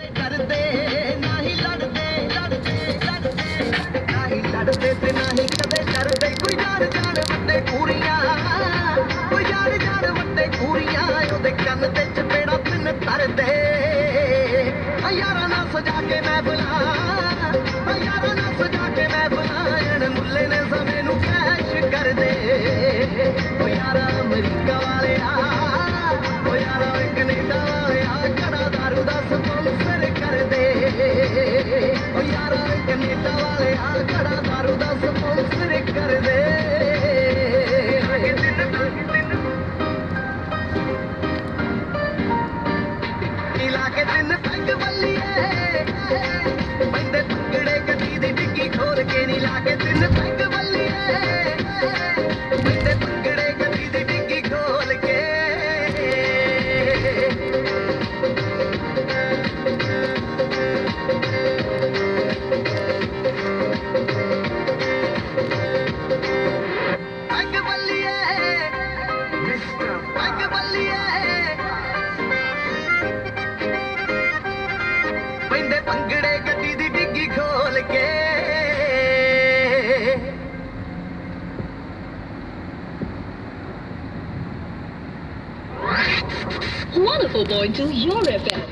ਡਰਦੇ ਨਹੀਂ ਲੜਦੇ ਲੜਦੇ ਲੜਦੇ ਨਹੀਂ ਲੜਦੇ ਤੇ ਨਹੀਂ ਕਦੇ ਡਰਦੇ ਕੋਈ ਯਾਰ ਜਾਣ ਵੱਡੇ ਪੂਰੀਆਂ ਕੋਈ ਯਾਰ ਜਾਣ ਵੱਡੇ ਪੂਰੀਆਂ ਉਹਦੇ ਕੰਨ ਤੇ ਚਪੇੜਾ ਤਿੰਨ ਧਰਦੇ ਯਾਰਾਂ ਨਾਲ ਸਜਾ ਕੇ ਮੈਂ ਬੁਲਾ ਯਾਰਾਂ ਨਾਲ ਸਜਾ ਕੇ ਮੈਂ ਬੁਲਾਣ ਮੁੱਲੇ ਨੇ ਸਮੇਂ ਨੂੰ ਕੈਸ਼ ਕਰਦੇ ਉਹ ਯਾਰਾ ਅਮਰੀਕਾ ਵਾਲਿਆ ਉਹ ਯਾਰਾ ਕੈਨੇਡਾ ਵਾਲਿਆ ਕੜਾ ਦਾਰੂ ਦਾ ਸਪਾਂਸਰ ਕਰਦੇ ਉਹ ਯਾਰਾ ਕੈਨੇਡਾ ਵਾਲਿਆ ਕੜਾ ਦਾਰੂ ਦਾ ਸਪਾਂਸਰ ਕਰਦੇ ਲਾ ਕੇ ਦਿਨ ਪੈਗ ਬੱਲੀਏ ਪੈਂਦੇ ਪੰਗੜੇ ਗੱਡੀ ਦੀ ਡਿੱਗੀ ਖੋਲ ਕੇ ਨੀ ਲਾ ਕੇ ਦਿਨ ਪੈਗ ਬੱਲੀਏ ਪੈਂਦੇ ਪੰਗੜੇ ਗੱਡੀ ਦੀ ਡਿੱਗੀ ਖੋਲ ਕੇ ਪੈਗ ਬੱਲੀਏ ਪੈਗ ਬੱਲੀਏ ਪੈਂਦੇ ਪੰਗੜੇ ਗੱਡੀ ਦੀ ਡਿੱਗੀ ਖੋਲ ਕੇ Wonderful boy to your FM.